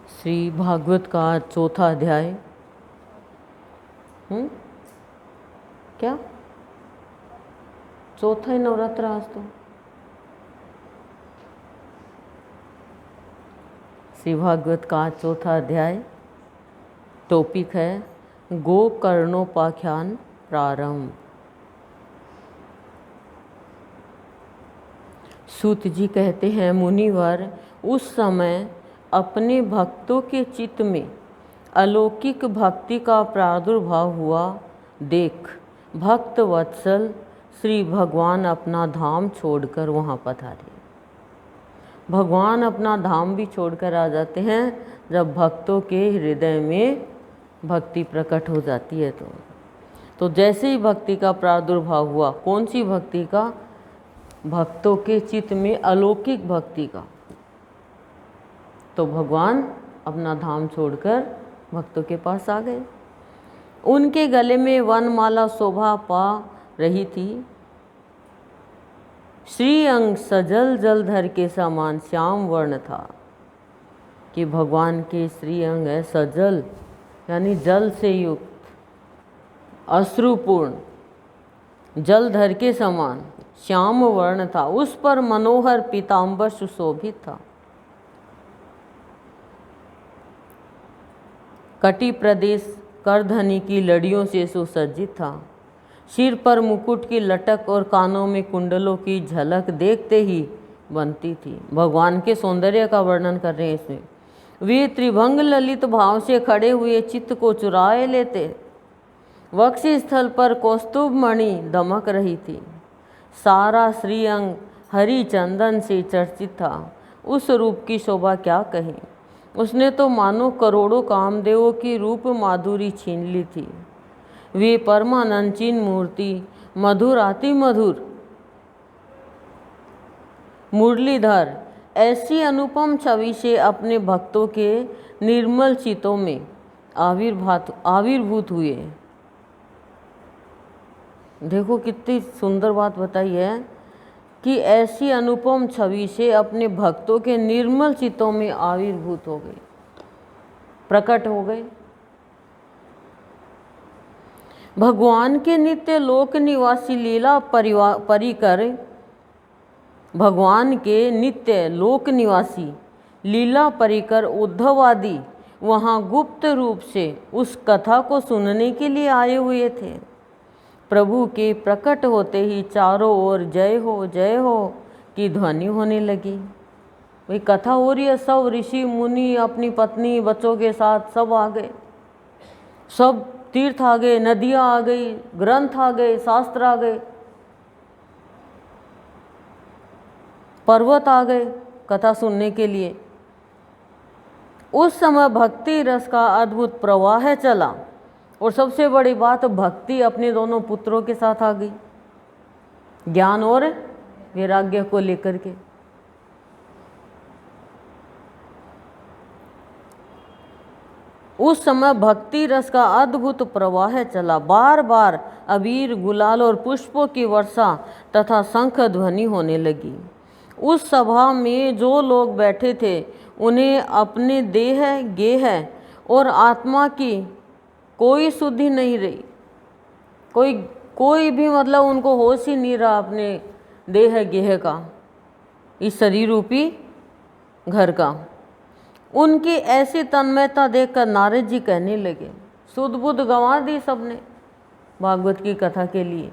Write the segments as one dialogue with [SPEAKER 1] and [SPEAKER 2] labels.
[SPEAKER 1] श्री भागवत का चौथा अध्याय। क्या चौथा ही नवरात्र आज तो। श्री भागवत का चौथा अध्याय। टॉपिक है गोकर्णोपाख्यान प्रारंभ। सूत जी कहते हैं, मुनिवर उस समय अपने भक्तों के चित्त में अलौकिक भक्ति का प्रादुर्भाव हुआ देख भक्त वत्सल श्री भगवान अपना धाम छोड़कर वहाँ पधारे। भगवान अपना धाम भी छोड़कर आ जाते हैं जब भक्तों के हृदय में भक्ति प्रकट हो जाती है। तो जैसे ही भक्ति का प्रादुर्भाव हुआ, कौन सी भक्ति का? भक्तों के चित्त में अलौकिक भक्ति का। तो भगवान अपना धाम छोड़कर भक्तों के पास आ गए। उनके गले में वनमाला शोभा पा रही थी। श्री अंग सजल जलधर के समान श्याम वर्ण था। कि भगवान के श्री अंग है सजल, यानी जल से युक्त, अश्रुपूर्ण, जलधर के समान श्याम वर्ण था। उस पर मनोहर पीताम्बर सुशोभित था। कटी प्रदेश करधनी की लड़ियों से सुसज्जित था। सिर पर मुकुट की लटक और कानों में कुंडलों की झलक देखते ही बनती थी। भगवान के सौंदर्य का वर्णन कर रहे हैं इसमें। वे त्रिभंग ललित भाव से खड़े हुए चित्त को चुराए लेते। वक्ष स्थल पर कौस्तुभ मणि दमक रही थी। सारा श्रीअंग हरि चंदन से चर्चित था। उस रूप की शोभा क्या कहें। उसने तो मानो करोड़ों कामदेवों की रूप माधुरी छीन ली थी। वे परमानंदचीन मूर्ति मधुर अति मधुर मुरलीधर ऐसी अनुपम छवि से अपने भक्तों के निर्मल चित्तों में आविर्भूत हुए। देखो कितनी सुंदर बात बताई है कि ऐसी अनुपम छवि से अपने भक्तों के निर्मल चित्तों में आविर्भूत हो गए, प्रकट हो गए। भगवान के नित्य लोक निवासी लीला परिकर, भगवान के नित्य लोक निवासी लीला परिकर उद्धव आदि वहाँ गुप्त रूप से उस कथा को सुनने के लिए आए हुए थे। प्रभु के प्रकट होते ही चारों ओर जय हो की ध्वनि होने लगी। वही कथा हो रही है, सब ऋषि मुनि अपनी पत्नी बच्चों के साथ सब आ गए। सब तीर्थ आ गए, नदियाँ आ गई, ग्रंथ आ गए, शास्त्र आ गए, पर्वत आ गए कथा सुनने के लिए। उस समय भक्ति रस का अद्भुत प्रवाह चला। और सबसे बड़ी बात, भक्ति अपने दोनों पुत्रों के साथ आ गई, ज्ञान और वैराग्य को लेकर के। उस समय भक्ति रस का अद्भुत प्रवाह चला। बार बार अबीर गुलाल और पुष्पों की वर्षा तथा शंख ध्वनि होने लगी। उस सभा में जो लोग बैठे थे उन्हें अपने देह गेह और आत्मा की कोई शुद्धि नहीं रही। कोई भी मतलब उनको होश ही नहीं रहा अपने देह गेह का, इस शरीर रूपी घर का। उनकी ऐसी तन्मयता देखकर नारद जी कहने लगे, सुध बुध गंवा दी सबने भागवत की कथा के लिए।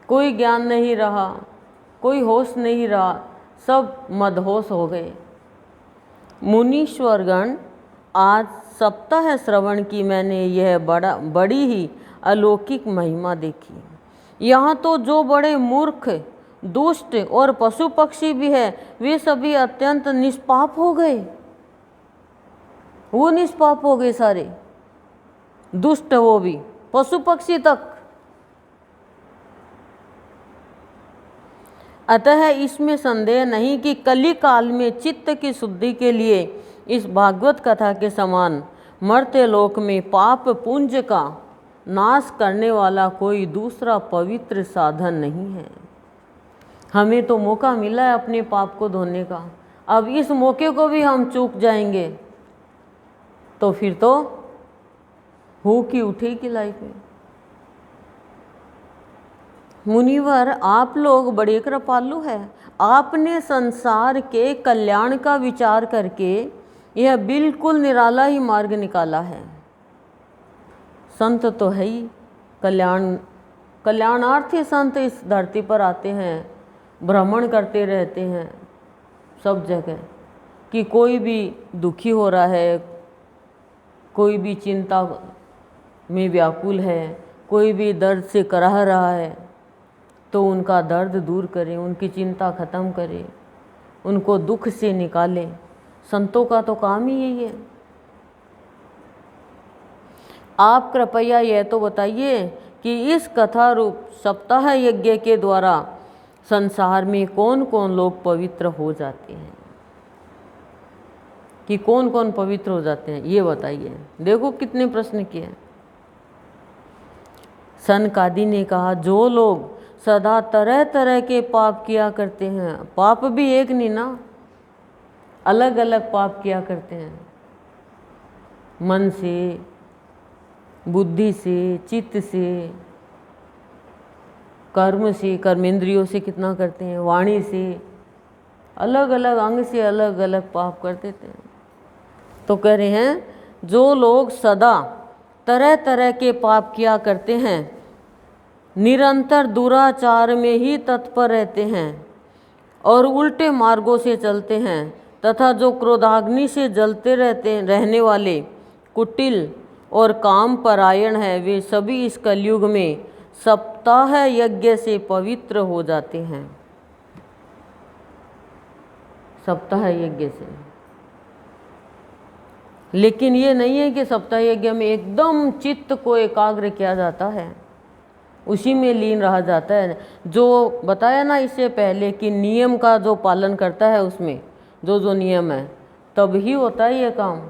[SPEAKER 1] कोई ज्ञान नहीं रहा, कोई होश नहीं रहा, सब मदहोश हो गए। मुनीश्वरगण, आज सप्ताह श्रवण की मैंने यह बड़ी ही अलौकिक महिमा देखी। यहाँ तो जो बड़े मूर्ख, दुष्ट और पशु पक्षी भी है, वे सभी अत्यंत निष्पाप हो गए। वो निष्पाप हो गए सारे, दुष्ट वो भी, पशु पक्षी तक। अतः इसमें संदेह नहीं कि कली काल में चित्त की शुद्धि के लिए इस भागवत कथा के समान मर्त्य लोक में पाप पुंज का नाश करने वाला कोई दूसरा पवित्र साधन नहीं है। हमें तो मौका मिला है अपने पाप को धोने का, अब इस मौके को भी हम चूक जाएंगे तो फिर तो हुक ही उठेगी लाइफ में। मुनिवर, आप लोग बड़े कृपालु हैं। आपने संसार के कल्याण का विचार करके यह बिल्कुल निराला ही मार्ग निकाला है। संत तो है ही कल्याणार्थी संत इस धरती पर आते हैं, भ्रमण करते रहते हैं सब जगह, कि कोई भी दुखी हो रहा है, कोई भी चिंता में व्याकुल है, कोई भी दर्द से कराह रहा है, तो उनका दर्द दूर करें, उनकी चिंता खत्म करें, उनको दुख से निकालें। संतों का तो काम ही यही है। आप कृपया यह तो बताइए कि इस कथा रूप सप्ताह यज्ञ के द्वारा संसार में कौन कौन लोग पवित्र हो जाते हैं, कि कौन कौन पवित्र हो जाते हैं, ये बताइए। देखो कितने प्रश्न किए। सनकादि ने कहा, जो लोग सदा तरह तरह के पाप किया करते हैं, पाप भी एक नहीं ना, अलग अलग पाप किया करते हैं, मन से, बुद्धि से, चित्त से, कर्म से, कर्मेंद्रियों से कितना करते हैं, वाणी से, अलग अलग अंग से अलग अलग पाप कर देते हैं। तो कह रहे हैं, जो लोग सदा तरह तरह के पाप किया करते हैं, निरंतर दुराचार में ही तत्पर रहते हैं और उल्टे मार्गों से चलते हैं, तथा जो क्रोधाग्नि से जलते रहने वाले कुटिल और काम परायण है, वे सभी इस कलयुग में सप्ताह यज्ञ से पवित्र हो जाते हैं। सप्ताह यज्ञ से। लेकिन ये नहीं है कि सप्ताह यज्ञ में एकदम चित्त को एकाग्र किया जाता है, उसी में लीन रहा जाता है। जो बताया ना इससे पहले कि नियम का जो पालन करता है, उसमें जो जो नियम है, तब ही होता है ये काम।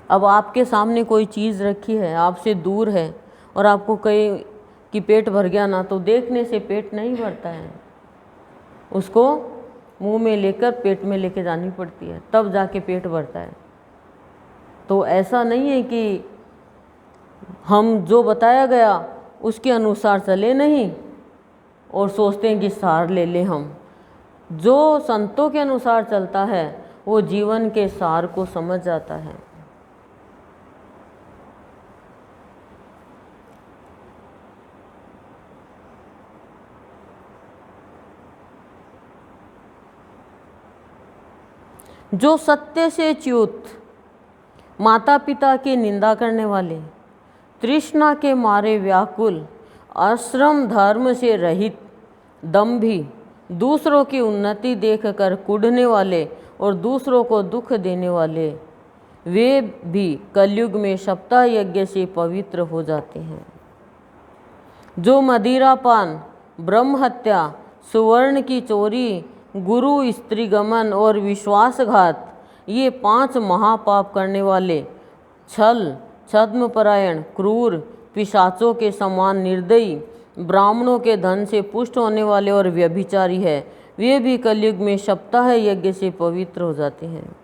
[SPEAKER 1] अब आपके सामने कोई चीज़ रखी है, आपसे दूर है, और आपको कहे कि पेट भर गया ना, तो देखने से पेट नहीं भरता है, उसको मुंह में लेकर पेट में लेके जानी पड़ती है, तब जाके पेट भरता है। तो ऐसा नहीं है कि हम जो बताया गया उसके अनुसार चले नहीं और सोचते हैं कि सार ले लें हम। जो संतों के अनुसार चलता है वो जीवन के सार को समझ जाता है। जो सत्य से च्युत, माता पिता की निंदा करने वाले, तृष्णा के मारे व्याकुल, आश्रम धर्म से रहित, दंभी, दूसरों की उन्नति देखकर कुढ़ने वाले और दूसरों को दुख देने वाले, वे भी कलयुग में सप्ताह यज्ञ से पवित्र हो जाते हैं। जो मदिरापान, ब्रह्म हत्या, सुवर्ण की चोरी, गुरु स्त्रीगमन और विश्वासघात, ये 5 महापाप करने वाले, छल, छद्मपरायण, क्रूर, पिशाचों के समान निर्दयी, ब्राह्मणों के धन से पुष्ट होने वाले और व्यभिचारी है, वे भी कलयुग में सप्ताह यज्ञ से पवित्र हो जाते हैं।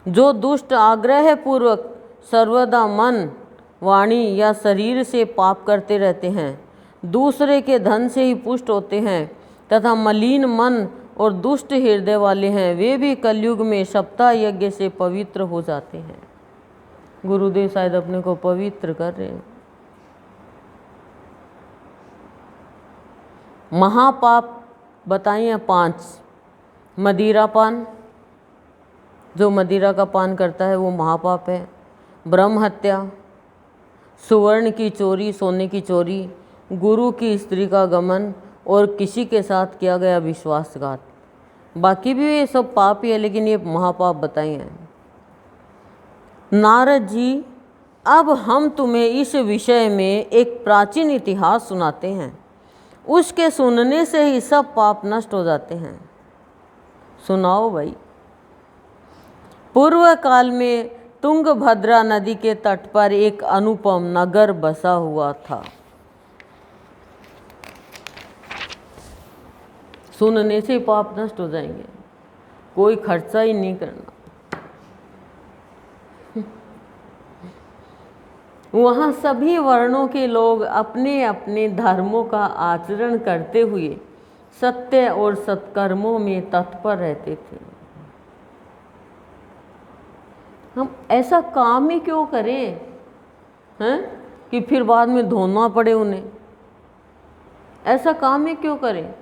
[SPEAKER 1] जो दुष्ट आग्रह पूर्वक सर्वदा मन, वाणी या शरीर से पाप करते रहते हैं, दूसरे के धन से ही पुष्ट होते हैं तथा मलिन मन और दुष्ट हृदय वाले हैं, वे भी कलयुग में सप्ताह यज्ञ से पवित्र हो जाते हैं। गुरुदेव शायद अपने को पवित्र कर रहे हैं। महापाप बताइए 5। मदिरापान, जो मदिरा का पान करता है वो महापाप है। ब्रह्म हत्या, सुवर्ण की चोरी, सोने की चोरी, गुरु की स्त्री का गमन और किसी के साथ किया गया विश्वासघात। बाकी भी ये सब पाप ही है, लेकिन ये महापाप बताए हैं। नारद जी, अब हम तुम्हें इस विषय में एक प्राचीन इतिहास सुनाते हैं, उसके सुनने से ही सब पाप नष्ट हो जाते हैं। सुनाओ भाई। पूर्व काल में तुंगभद्रा नदी के तट पर एक अनुपम नगर बसा हुआ था। सुनने से पाप नष्ट हो जाएंगे, कोई खर्चा ही नहीं करना। वहाँ सभी वर्णों के लोग अपने अपने धर्मों का आचरण करते हुए सत्य और सत्कर्मों में तत्पर रहते थे। हम ऐसा काम ही क्यों करें हैं कि फिर बाद में धोना पड़े उन्हें? ऐसा काम ही क्यों करें?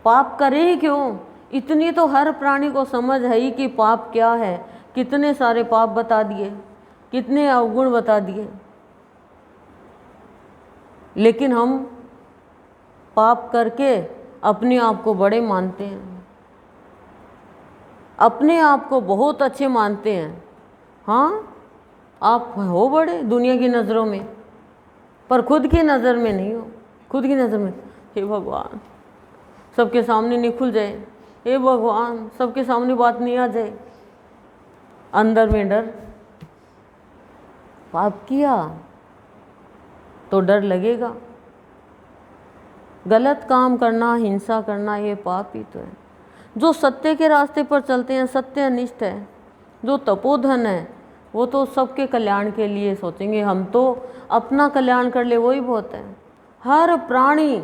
[SPEAKER 1] पाप करें ही क्यों? इतनी तो हर प्राणी को समझ है ही कि पाप क्या है। कितने सारे पाप बता दिए, कितने अवगुण बता दिए, लेकिन हम पाप करके अपने आप को बड़े मानते हैं, अपने आप को बहुत अच्छे मानते हैं। हाँ, आप हो बड़े दुनिया की नज़रों में, पर खुद की नज़र में नहीं हो। खुद की नज़र में हे भगवान सबके सामने नहीं खुल जाए, हे भगवान सबके सामने बात नहीं आ जाए, अंदर में डर। पाप किया तो डर लगेगा। गलत काम करना, हिंसा करना, ये पाप ही तो है। जो सत्य के रास्ते पर चलते हैं, सत्यनिष्ठ है, जो तपोधन है, वो तो सबके कल्याण के लिए सोचेंगे। हम तो अपना कल्याण कर ले वही बहुत है। हर प्राणी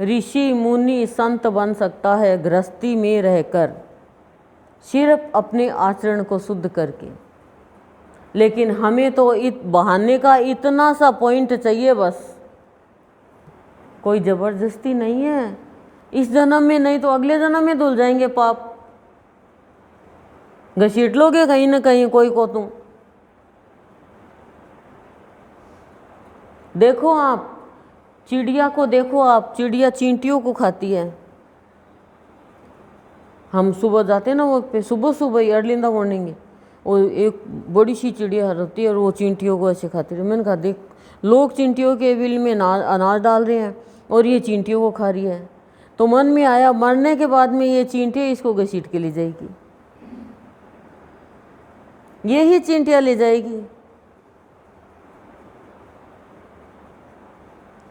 [SPEAKER 1] ऋषि मुनि संत बन सकता है गृहस्थी में रहकर, सिर्फ अपने आचरण को शुद्ध करके। लेकिन हमें तो बहाने का इतना सा पॉइंट चाहिए बस। कोई जबरदस्ती नहीं है। इस जन्म में नहीं तो अगले जन्म में धुल जाएंगे पाप। घसीट लोगे कहीं ना कहीं कोई को तुम। देखो आप चिड़िया को, देखो आप, चिड़िया चींटियों को खाती है। हम सुबह जाते हैं ना वो पे, सुबह सुबह ही अर्ली इन द मॉर्निंग, वो एक बड़ी सी चिड़िया होती है और वो चींटियों को ऐसे खाती है। मैंने कहा देख, लोग चींटियों के बिल में अनाज डाल रहे हैं और ये चींटियों को खा रही है। तो मन में आया मरने के बाद में ये चींटियाँ इसको घसीट के ले जाएगी, यही चींटियाँ ले जाएगी।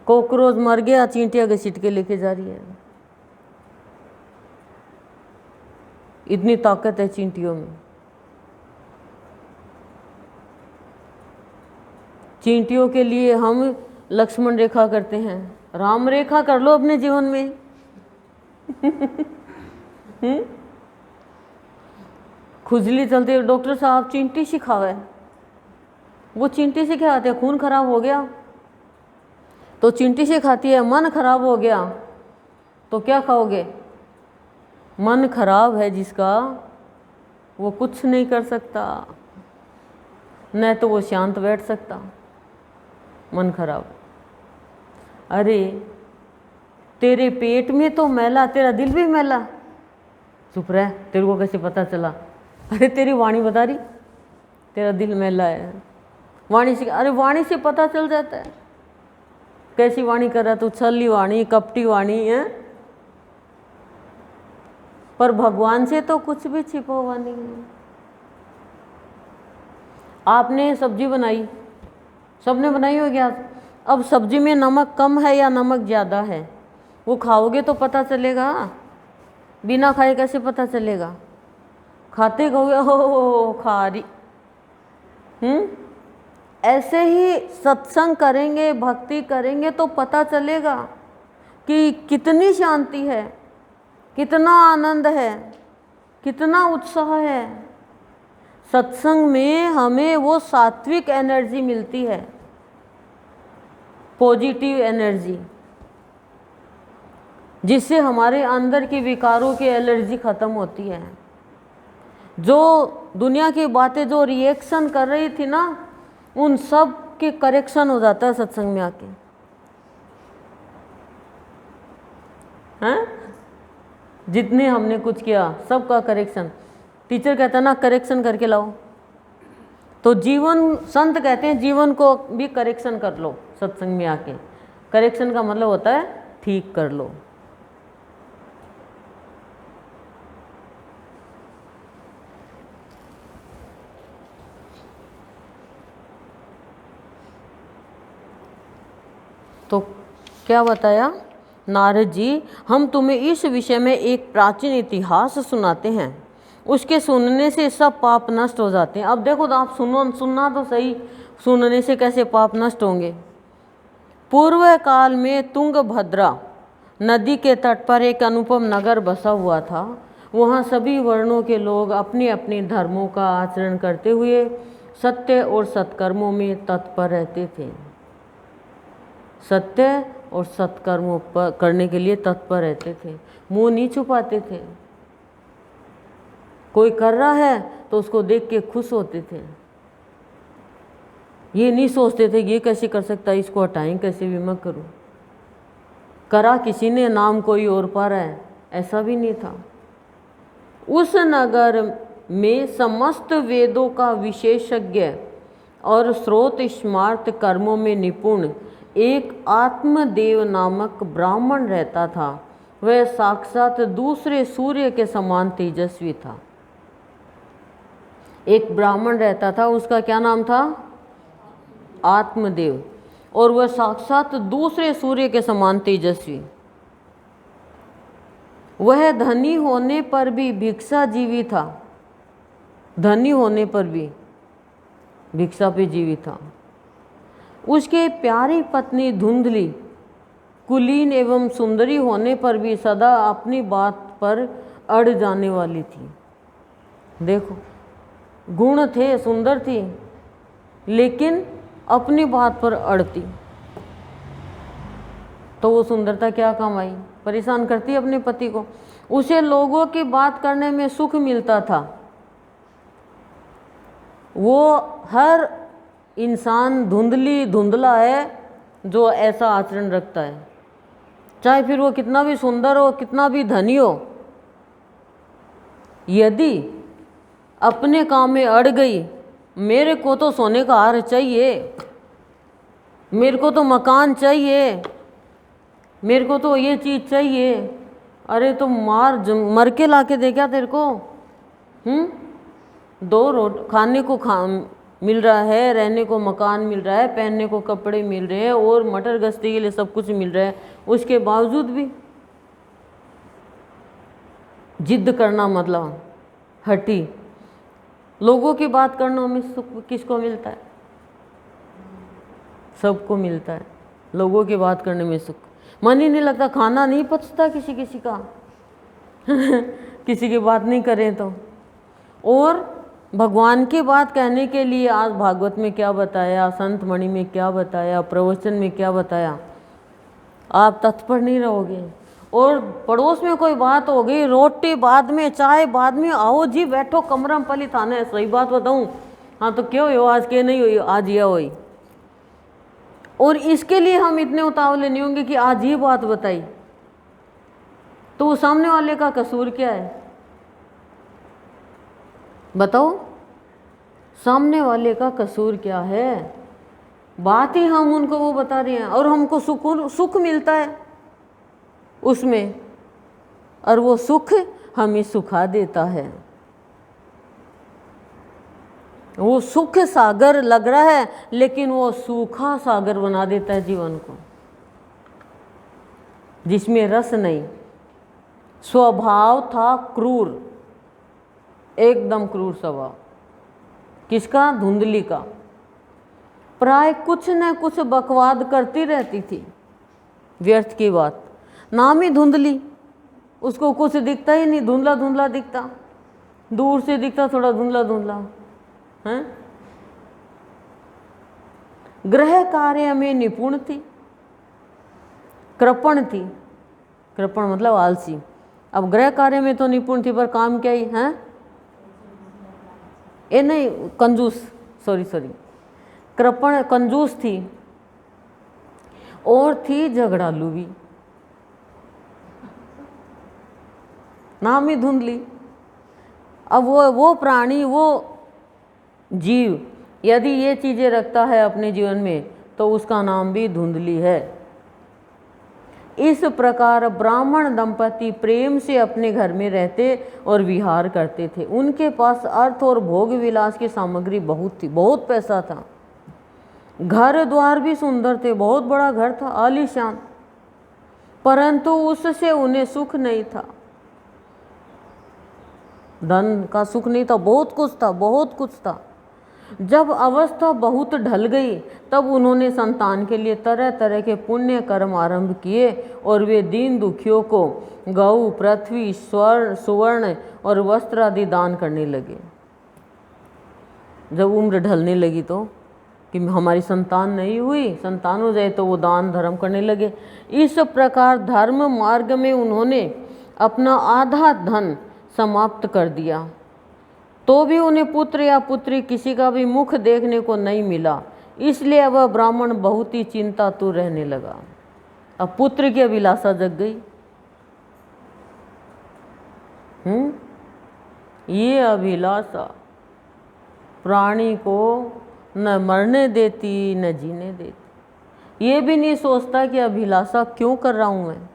[SPEAKER 1] कॉकरोच मर गया, चींटियाँ घसीट के लेके जा रही है। इतनी ताकत है चींटियों में। चींटियों के लिए हम लक्ष्मण रेखा करते हैं, राम रेखा कर लो अपने जीवन में। खुजली चलती है, डॉक्टर साहब चींटी सिखावे, वो चींटी से क्या आते हैं? खून खराब हो गया तो चींटी से खाती है। मन खराब हो गया तो क्या खाओगे? मन खराब है जिसका, वो कुछ नहीं कर सकता, न तो वो शांत बैठ सकता। मन खराब। अरे तेरे पेट में तो मैला, तेरा दिल भी मैला। चुप रह, तेरे को कैसे पता चला? अरे तेरी वाणी बता रही तेरा दिल मैला है। वाणी से, अरे वाणी से पता चल जाता है कैसी वाणी कर रहा तू। छली वाणी, कपटी वाणी है। पर भगवान से तो कुछ भी छिपा हुआ नहीं है। आपने सब्जी बनाई, सबने बनाई होगी आज। अब सब्जी में नमक कम है या नमक ज़्यादा है, वो खाओगे तो पता चलेगा। बिना खाए कैसे पता चलेगा? खाते कहोगे हो खा रही। ऐसे ही सत्संग करेंगे, भक्ति करेंगे तो पता चलेगा कि कितनी शांति है, कितना आनंद है, कितना उत्साह है। सत्संग में हमें वो सात्विक एनर्जी मिलती है, पॉजिटिव एनर्जी, जिससे हमारे अंदर के विकारों की एलर्जी खत्म होती है। जो दुनिया की बातें जो रिएक्शन कर रही थी ना, उन सब के करेक्शन हो जाता है सत्संग में आके। हैं? जितने हमने कुछ किया सबका करेक्शन। टीचर कहता ना करेक्शन करके लाओ, तो जीवन, संत कहते हैं जीवन को भी करेक्शन कर लो सत्संग में आके। करेक्शन का मतलब होता है ठीक कर लो। तो क्या बताया नारद जी, हम तुम्हें इस विषय में एक प्राचीन इतिहास सुनाते हैं। उसके सुनने से सब पाप नष्ट हो जाते हैं। अब देखो तो आप सुनना तो सही, सुनने से कैसे पाप नष्ट होंगे। पूर्व काल में तुंगभद्रा नदी के तट पर एक अनुपम नगर बसा हुआ था। वहाँ सभी वर्णों के लोग अपने अपने धर्मों का आचरण करते हुए सत्य और सत्कर्मों में तत्पर रहते थे। सत्य और सत्कर्मों पर करने के लिए तत्पर रहते थे, मुंह नहीं छुपाते थे। कोई कर रहा है तो उसको देख के खुश होते थे, ये नहीं सोचते थे ये कैसे कर सकता है, इसको हटाएं कैसे भी मैं करूं। करा किसी ने, नाम कोई और पा रहा है, ऐसा भी नहीं था। उस नगर में समस्त वेदों का विशेषज्ञ और स्रोत स्मार्त कर्मों में निपुण एक आत्मदेव नामक ब्राह्मण रहता था। वह साक्षात दूसरे सूर्य के समान तेजस्वी था। एक ब्राह्मण रहता था, उसका क्या नाम था? आत्मदेव। और वह साक्षात दूसरे सूर्य के समान तेजस्वी। वह धनी होने पर भी भिक्षाजीवी था, धनी होने पर भी भिक्षा पे जीवी था। उसके प्यारी पत्नी धुंधली, कुलीन एवं सुंदरी होने पर भी सदा अपनी बात पर अड़ जाने वाली थी। देखो, गुण थे, सुंदर थी, लेकिन अपनी बात पर अड़ती। तो वो सुंदरता क्या काम आई? परेशान करती अपने पति को। उसे लोगों की बात करने में सुख मिलता था। वो हर इंसान धुंधला है जो ऐसा आचरण रखता है, चाहे फिर वो कितना भी सुंदर हो, कितना भी धनी हो। यदि अपने काम में अड़ गई, मेरे को तो सोने का हार चाहिए, मेरे को तो मकान चाहिए, मेरे को तो ये चीज़ चाहिए, अरे तो मर के ला के दे क्या तेरे को? दो रोट खाने को मिल रहा है, रहने को मकान मिल रहा है, पहनने को कपड़े मिल रहे हैं और मटर गश्ती के लिए सब कुछ मिल रहा है, उसके बावजूद भी जिद करना, मतलब हटी। लोगों की बात करने में सुख किसको मिलता है? सबको मिलता है लोगों की बात करने में सुख। मन ही नहीं लगता, खाना नहीं पचता किसी किसी का किसी की बात नहीं करें तो। और भगवान की बात कहने के लिए आज भागवत में क्या बताया, संत मणि में क्या बताया, प्रवचन में क्या बताया, आप तत्पर नहीं रहोगे। और पड़ोस में कोई बात हो गई, रोटी बाद में, चाय बाद में, आओ जी बैठो कमरा में पली थाने। सही बात बताऊं, हाँ तो क्यों हो आज के नहीं हुई, आज यह हुई। और इसके लिए हम इतने उतावले नहीं होंगे कि आज ये बात बताई, तो वो सामने वाले का कसूर क्या है? बताओ, सामने वाले का कसूर क्या है? बात ही हम उनको वो बता रहे हैं और हमको सुख मिलता है उसमें, और वो सुख हमें सुखा देता है। वो सुख सागर लग रहा है, लेकिन वो सूखा सागर बना देता है जीवन को, जिसमें रस नहीं। स्वभाव था क्रूर, एकदम क्रूर स्वभाव। किसका? धुंधली का। प्राय कुछ न कुछ बकवाद करती रहती थी, व्यर्थ की बात। नाम ही धुंधली, उसको कुछ दिखता ही नहीं, धुंधला धुंधला दिखता, दूर से दिखता थोड़ा धुंधला धुंधला है। गृह कार्य में निपुण थी, कृपण थी। कृपण मतलब आलसी। अब गृह कार्य में तो निपुण थी, पर काम क्या ही है? ये नहीं, कंजूस, सॉरी कृपण, कंजूस थी और थी झगड़ालू भी। नाम ही धुंधली। अब वो प्राणी, वो जीव यदि ये चीजें रखता है अपने जीवन में, तो उसका नाम भी धुंधली है। इस प्रकार ब्राह्मण दंपति प्रेम से अपने घर में रहते और विहार करते थे। उनके पास अर्थ और भोग विलास की सामग्री बहुत थी, बहुत पैसा था, घर द्वार भी सुंदर थे, बहुत बड़ा घर था, आलीशान, परंतु उससे उन्हें सुख नहीं था। धन का सुख नहीं था, बहुत कुछ था, बहुत कुछ था। जब अवस्था बहुत ढल गई तब उन्होंने संतान के लिए तरह तरह के पुण्य कर्म आरंभ किए और वे दीन दुखियों को गौ, पृथ्वी, सुवर्ण और वस्त्र आदि दान करने लगे। जब उम्र ढलने लगी तो कि हमारी संतान नहीं हुई, संतान हो जाए तो वो दान धर्म करने लगे। इस प्रकार धर्म मार्ग में उन्होंने अपना आधा धन समाप्त कर दिया, तो भी उन्हें पुत्र या पुत्री किसी का भी मुख देखने को नहीं मिला। इसलिए वह ब्राह्मण बहुत ही चिंतातुर रहने लगा। अब पुत्र की अभिलाषा जग गई। ये अभिलाषा प्राणी को न मरने देती न जीने देती। ये भी नहीं सोचता कि अभिलाषा क्यों कर रहा हूँ मैं।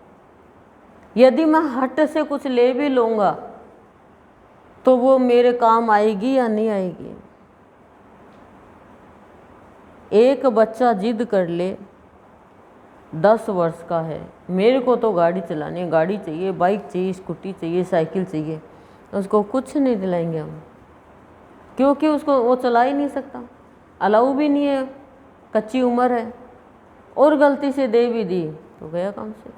[SPEAKER 1] यदि मैं हट से कुछ ले भी लूँगा तो वो मेरे काम आएगी या नहीं आएगी। एक बच्चा जिद कर ले, 10 वर्ष का है, मेरे को तो गाड़ी चलानी है, गाड़ी चाहिए, बाइक चाहिए, स्कूटी चाहिए, साइकिल चाहिए, उसको कुछ नहीं दिलाएंगे हम, क्योंकि उसको वो चला ही नहीं सकता, अलाउ भी नहीं है, कच्ची उम्र है, और गलती से दे भी दी तो गया काम से।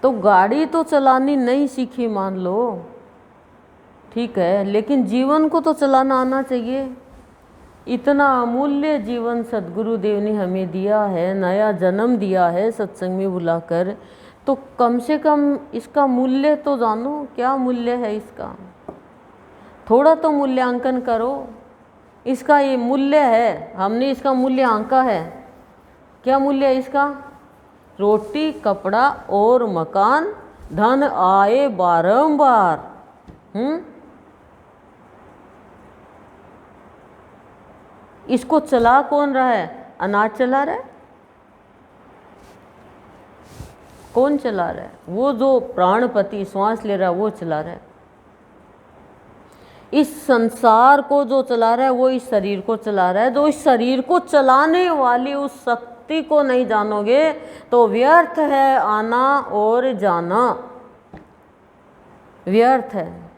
[SPEAKER 1] तो गाड़ी तो चलानी नहीं सीखी मान लो, ठीक है, लेकिन जीवन को तो चलाना आना चाहिए। इतना अमूल्य जीवन सद्गुरुदेव ने हमें दिया है, नया जन्म दिया है सत्संग में बुलाकर, तो कम से कम इसका मूल्य तो जानो, क्या मूल्य है इसका, थोड़ा तो मूल्यांकन करो। इसका ये मूल्य है, हमने इसका मूल्य आंका है। क्या मूल्य है इसका? रोटी, कपड़ा और मकान, धन आए बारंबार। इसको चला कौन रहा है? अनाज चला रहा है? कौन चला रहा है? वो जो प्राणपति श्वास ले रहा है वो चला रहा है। इस संसार को जो चला रहा है वो इस शरीर को चला रहा है। जो इस शरीर को चलाने वाली उस शक्ति को नहीं जानोगे तो व्यर्थ है आना और जाना, व्यर्थ है।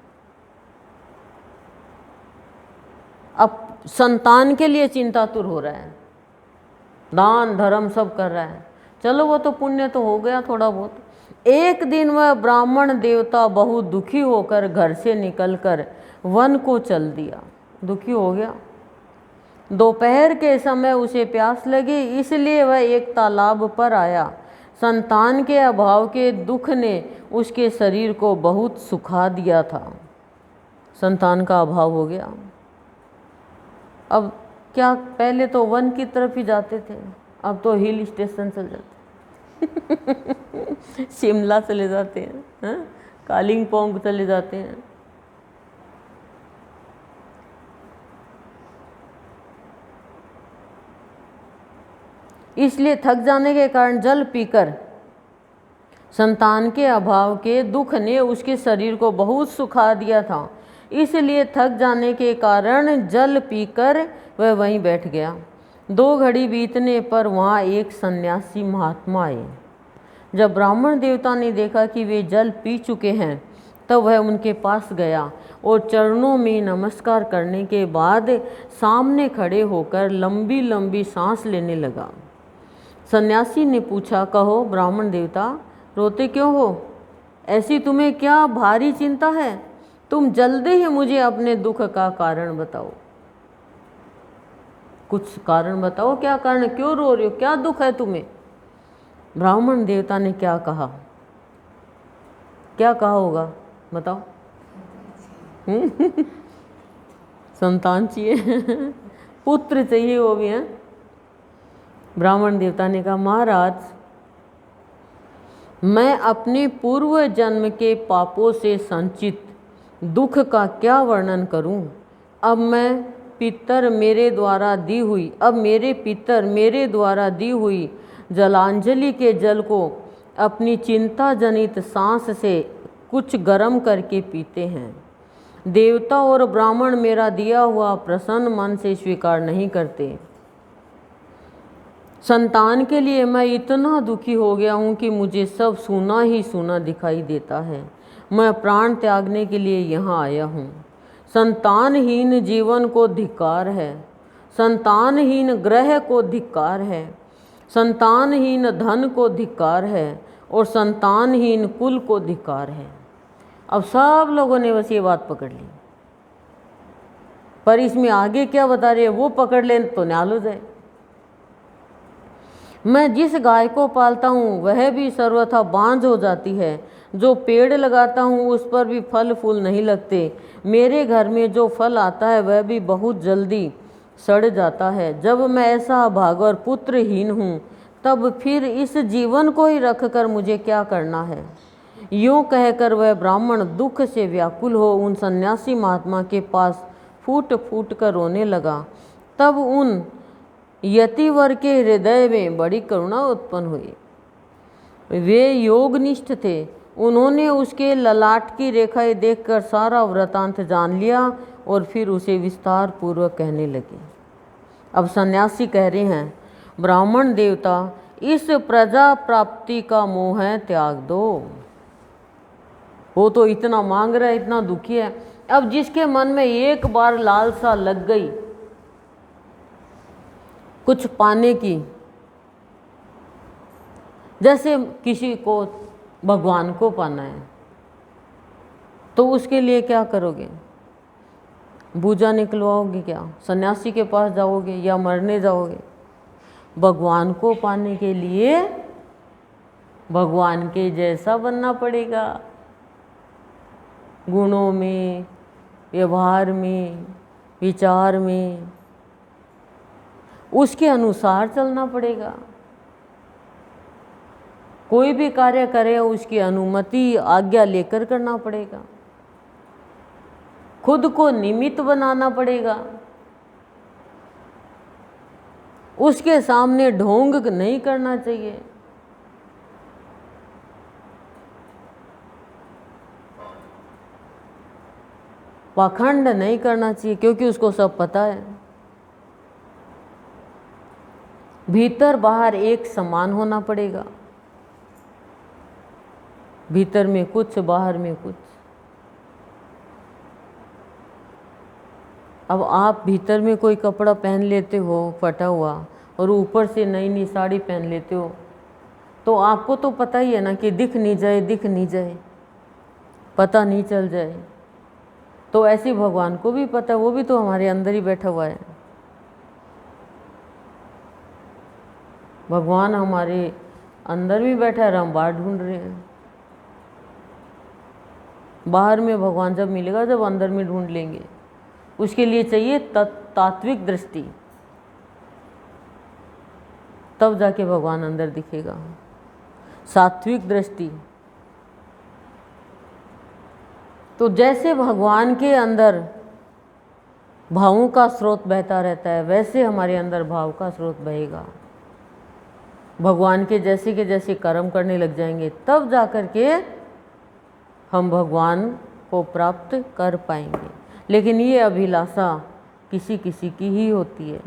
[SPEAKER 1] अब संतान के लिए चिंतातुर हो रहा है, दान धर्म सब कर रहा है, चलो वो तो पुण्य तो हो गया थोड़ा बहुत। एक दिन वह ब्राह्मण देवता बहुत दुखी होकर घर से निकलकर वन को चल दिया, दुखी हो गया। दोपहर के समय उसे प्यास लगी, इसलिए वह एक तालाब पर आया। संतान के अभाव के दुख ने उसके शरीर को बहुत सुखा दिया था, संतान का अभाव हो गया। अब क्या, पहले तो वन की तरफ ही जाते थे, अब तो हिल स्टेशन चले जाते शिमला चले जाते हैं, कालिंपोंग चले जाते हैं। इसलिए थक जाने के कारण जल पीकर, संतान के अभाव के दुख ने उसके शरीर को बहुत सुखा दिया था, इसलिए थक जाने के कारण जल पीकर वह वहीं बैठ गया। 2 घड़ी बीतने पर वहाँ एक सन्यासी महात्मा आए। जब ब्राह्मण देवता ने देखा कि वे जल पी चुके हैं तब वह उनके पास गया और चरणों में नमस्कार करने के बाद सामने खड़े होकर लंबी लंबी सांस लेने लगा। सन्यासी ने पूछा, कहो ब्राह्मण देवता, रोते क्यों हो? ऐसी तुम्हें क्या भारी चिंता है? तुम जल्दी ही मुझे अपने दुख का कारण बताओ, कुछ कारण बताओ, क्या कारण, क्यों रो रहे हो, क्या दुख है तुम्हें? ब्राह्मण देवता ने क्या कहा? क्या कहा होगा बताओ? संतान चाहिए पुत्र चाहिए, वो भी है। ब्राह्मण देवता ने कहा, महाराज, मैं अपने पूर्व जन्म के पापों से संचित दुख का क्या वर्णन करूं? अब मेरे पितर मेरे द्वारा दी हुई जलांजलि के जल को अपनी चिंता जनित सांस से कुछ गर्म करके पीते हैं। देवता और ब्राह्मण मेरा दिया हुआ प्रसन्न मन से स्वीकार नहीं करते। संतान के लिए मैं इतना दुखी हो गया हूँ कि मुझे सब सूना ही सूना दिखाई देता है। मैं प्राण त्यागने के लिए यहाँ आया हूँ। संतानहीन जीवन को धिक्कार है, संतानहीन ग्रह को धिक्कार है, संतानहीन धन को धिक्कार है और संतानहीन कुल को धिक्कार है। अब सब लोगों ने बस ये बात पकड़ ली, पर इसमें आगे क्या बता रहे हैं वो पकड़ लें तो न्याल हो जाए। मैं जिस गाय को पालता हूँ वह भी सर्वथा बांझ हो जाती है, जो पेड़ लगाता हूँ उस पर भी फल फूल नहीं लगते, मेरे घर में जो फल आता है वह भी बहुत जल्दी सड़ जाता है। जब मैं ऐसा अभागा और पुत्रहीन हूँ तब फिर इस जीवन को ही रख कर मुझे क्या करना है। यूँ कहकर वह ब्राह्मण दुख से व्याकुल हो उन सन्यासी महात्मा के पास फूट फूट कर रोने लगा। तब उन यतिवर के हृदय में बड़ी करुणा उत्पन्न हुई। वे योगनिष्ठ थे, उन्होंने उसके ललाट की रेखाएं देखकर सारा वृतांत जान लिया और फिर उसे विस्तार पूर्वक कहने लगे। अब सन्यासी कह रहे हैं, ब्राह्मण देवता, इस प्रजा प्राप्ति का मोह है त्याग दो। वो तो इतना मांग रहा है, इतना दुखी है। अब जिसके मन में एक बार लालसा लग गई कुछ पाने की, जैसे किसी को भगवान को पाना है तो उसके लिए क्या करोगे? पूजा निकलवाओगे क्या? सन्यासी के पास जाओगे या मरने जाओगे? भगवान को पाने के लिए भगवान के जैसा बनना पड़ेगा, गुणों में, व्यवहार में, विचार में, उसके अनुसार चलना पड़ेगा। कोई भी कार्य करे उसकी अनुमति आज्ञा लेकर करना पड़ेगा, खुद को निमित्त बनाना पड़ेगा, उसके सामने ढोंग नहीं करना चाहिए। पाखंड नहीं करना चाहिए, क्योंकि उसको सब पता है। भीतर बाहर एक समान होना पड़ेगा, भीतर में कुछ बाहर में कुछ। अब आप भीतर में कोई कपड़ा पहन लेते हो फटा हुआ और ऊपर से नई नई साड़ी पहन लेते हो तो आपको तो पता ही है ना कि दिख नहीं जाए, पता नहीं चल जाए। तो ऐसे भगवान को भी पता है, वो भी तो हमारे अंदर ही बैठा हुआ है। भगवान हमारे अंदर भी बैठा है, हम बाहर ढूंढ रहे हैं। बाहर में भगवान जब मिलेगा जब अंदर में ढूंढ लेंगे। उसके लिए चाहिए तात्विक दृष्टि, तब जाके भगवान अंदर दिखेगा। सात्विक दृष्टि तो जैसे भगवान के अंदर भावों का स्रोत बहता रहता है वैसे हमारे अंदर भाव का स्रोत बहेगा। भगवान के जैसे कर्म करने लग जाएंगे तब जाकर के हम भगवान को प्राप्त कर पाएंगे। लेकिन ये अभिलाषा किसी किसी की ही होती है,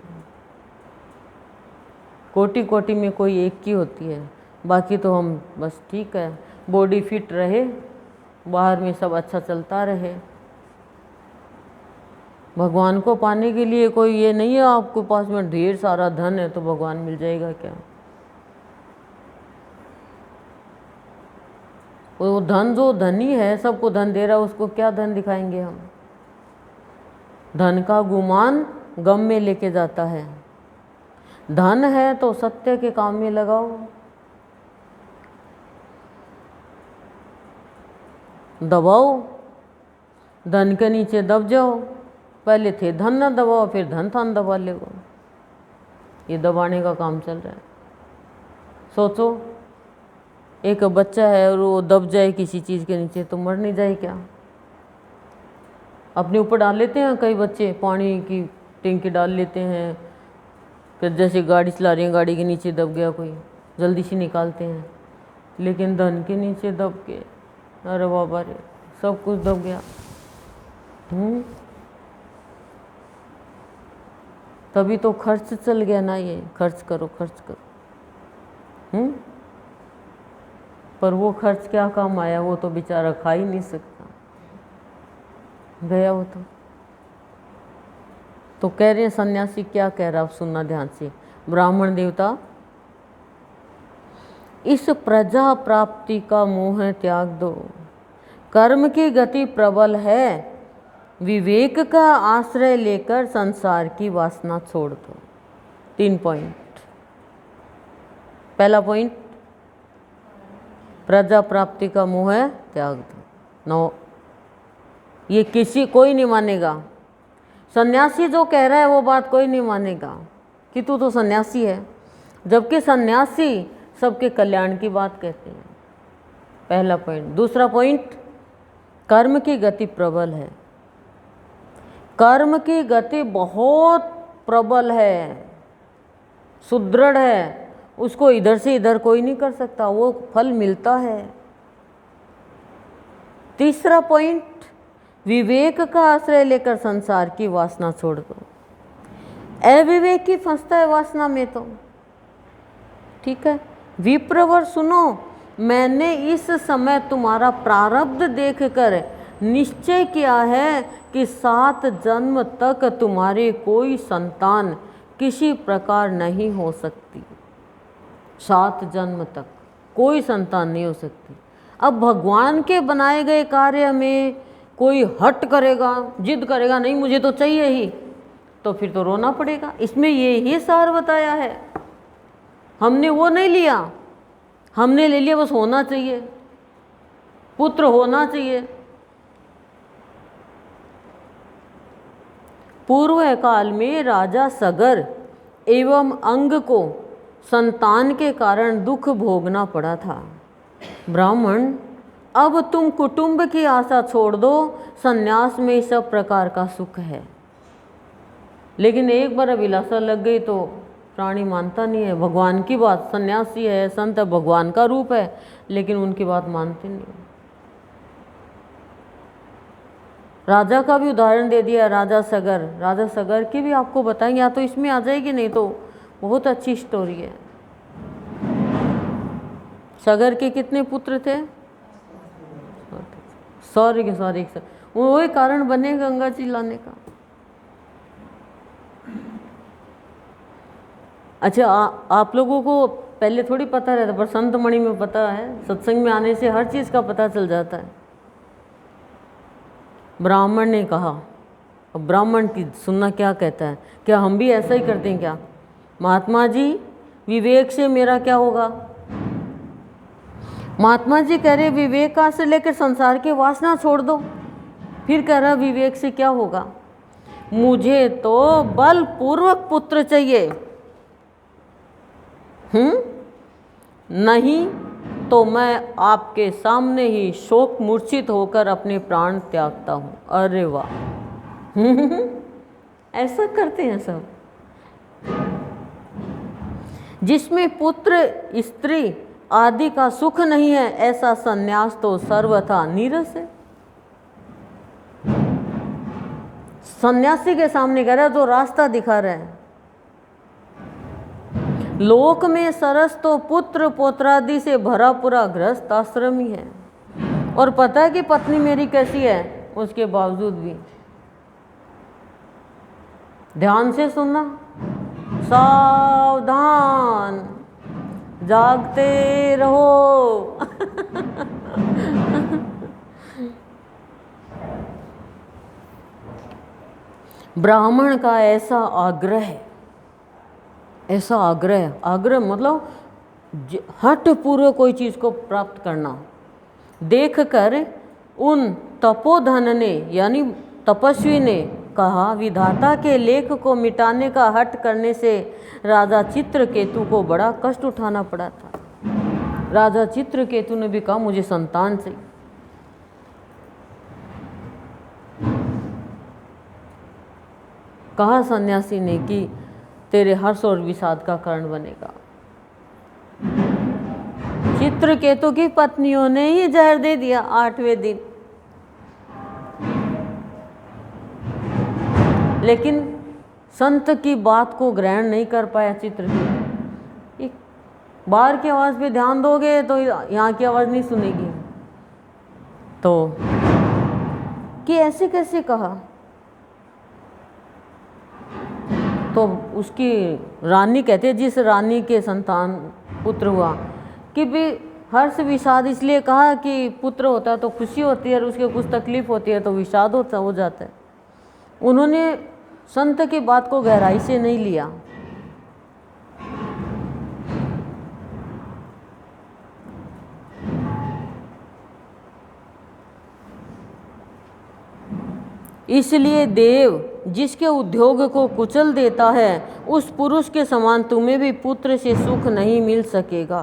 [SPEAKER 1] कोटि कोटि में कोई एक की होती है। बाकी तो हम बस ठीक है, बॉडी फिट रहे, बाहर में सब अच्छा चलता रहे। भगवान को पाने के लिए कोई ये नहीं है आपके पास में ढेर सारा धन है तो भगवान मिल जाएगा क्या। वो धन जो धनी है, सबको धन दे रहा है, उसको क्या धन दिखाएंगे हम। धन का गुमान गम में लेके जाता है। धन है तो सत्य के काम में लगाओ, दबाओ, धन के नीचे दब जाओ। पहले थे धन न दबाओ, फिर धन थान दबा ले। ये दबाने का काम चल रहा है। सोचो, एक बच्चा है और वो दब जाए किसी चीज़ के नीचे तो मर नहीं जाए क्या। अपने ऊपर डाल लेते हैं कई बच्चे, पानी की टंकी डाल लेते हैं, फिर जैसे गाड़ी चला रही हैं गाड़ी के नीचे दब गया कोई, जल्दी से निकालते हैं। लेकिन धन के नीचे दब के, अरे बाबा रे, सब कुछ दब गया। तभी तो खर्च चल गया ना। ये खर्च करो, खर्च करो। पर वो खर्च क्या काम आया, वो तो बेचारा खा ही नहीं सकता, गया वो तो कह रहे हैं सन्यासी क्या कह रहा, आप सुनना ध्यान से। ब्राह्मण देवता, इस प्रजा प्राप्ति का मोह त्याग दो, कर्म की गति प्रबल है, विवेक का आश्रय लेकर संसार की वासना छोड़ दो। 3 पॉइंट। पहला पॉइंट, प्रजा प्राप्ति का मोह त्याग दो। 9, ये कोई नहीं मानेगा, सन्यासी जो कह रहा है वो बात कोई नहीं मानेगा कि तू तो सन्यासी है, जबकि सन्यासी सबके कल्याण की बात कहते हैं। पहला पॉइंट। दूसरा पॉइंट, कर्म की गति प्रबल है, कर्म की गति बहुत प्रबल है, सुदृढ़ है, उसको इधर से इधर कोई नहीं कर सकता, वो फल मिलता है। तीसरा पॉइंट, विवेक का आश्रय लेकर संसार की वासना छोड़ दो। अविवेकी फंसता है वासना में तो, ठीक है। विप्रवर सुनो, मैंने इस समय तुम्हारा प्रारब्ध देखकर निश्चय किया है कि 7 जन्म तक तुम्हारी कोई संतान किसी प्रकार नहीं हो सकती। 7 जन्म तक कोई संतान नहीं हो सकती। अब भगवान के बनाए गए कार्य में कोई हट करेगा, जिद करेगा, नहीं मुझे तो चाहिए ही, तो फिर तो रोना पड़ेगा। इसमें ये ही सार बताया है। हमने वो नहीं लिया, हमने ले लिया बस होना चाहिए, पुत्र होना चाहिए। पूर्व काल में राजा सगर एवं अंग को संतान के कारण दुख भोगना पड़ा था। ब्राह्मण, अब तुम कुटुंब की आशा छोड़ दो, संन्यास में सब प्रकार का सुख है। लेकिन एक बार अभिलाषा लग गई तो प्राणी मानता नहीं है भगवान की बात। सन्यासी है, संत है, भगवान का रूप है, लेकिन उनकी बात मानते नहीं। राजा का भी उदाहरण दे दिया, राजा सगर। राजा सगर की भी आपको बताएंगे, या तो इसमें आ जाएगी, नहीं तो बहुत अच्छी स्टोरी है। सगर के कितने पुत्र थे? सॉरी वही कारण बने गंगा जी लाने का। अच्छा, आप लोगों को पहले थोड़ी पता रहता, पर संत मणि में पता है, सत्संग में आने से हर चीज़ का पता चल जाता है। ब्राह्मण ने कहा, अब ब्राह्मण की सुनना क्या कहता है, क्या हम भी ऐसा ही करते हैं क्या? महात्मा जी, विवेक से मेरा क्या होगा? महात्मा जी कह रहे विवेक का से लेकर संसार की वासना छोड़ दो। फिर कह रहा विवेक से क्या होगा? मुझे तो बलपूर्वक पुत्र चाहिए। नहीं तो मैं आपके सामने ही शोक मूर्छित होकर अपने प्राण त्यागता हूँ। अरे वाह, ऐसा करते हैं सब। जिसमें पुत्र स्त्री आदि का सुख नहीं है, ऐसा सन्यास तो सर्वथा नीरस है। सन्यासी के सामने कह रहा है, जो रास्ता दिखा रहा है। लोक में सरस तो पुत्र पौत्रादि से भरा पूरा गृहस्थ आश्रम ही है, और पता है कि पत्नी मेरी कैसी है, उसके बावजूद भी। ध्यान से सुनना, सावधान, जागते रहो। ब्राह्मण का ऐसा आग्रह है, ऐसा आग्रह मतलब हठ पूर्वक कोई चीज़ को प्राप्त करना। देखकर उन तपोधन ने यानी तपस्वी ने कहा, विधाता के लेख को मिटाने का हठ करने से राजा चित्रकेतु को बड़ा कष्ट उठाना पड़ा था। राजा चित्रकेतु ने भी कहा, मुझे संतान चाहिए। कहा सन्यासी ने कि तेरे हर्ष और विषाद का कारण बनेगा। चित्रकेतु की पत्नियों ने ही जहर दे दिया 8वें दिन। लेकिन संत की बात को ग्रहण नहीं कर पाया चित्रकेतु। बाहर की आवाज़ पे ध्यान दोगे तो यहाँ की आवाज़ नहीं सुनेगी। तो कि ऐसे कैसे कहा? तो उसकी रानी कहते हैं, जिस रानी के संतान पुत्र हुआ, कि भी हर्ष विषाद इसलिए कहा कि पुत्र होता है तो खुशी होती है और उसके कुछ तकलीफ होती है तो विषाद हो जाता है। उन्होंने संत की बात को गहराई से नहीं लिया। इसलिए देव जिसके उद्योग को कुचल देता है, उस पुरुष के समान तुम्हें भी पुत्र से सुख नहीं मिल सकेगा।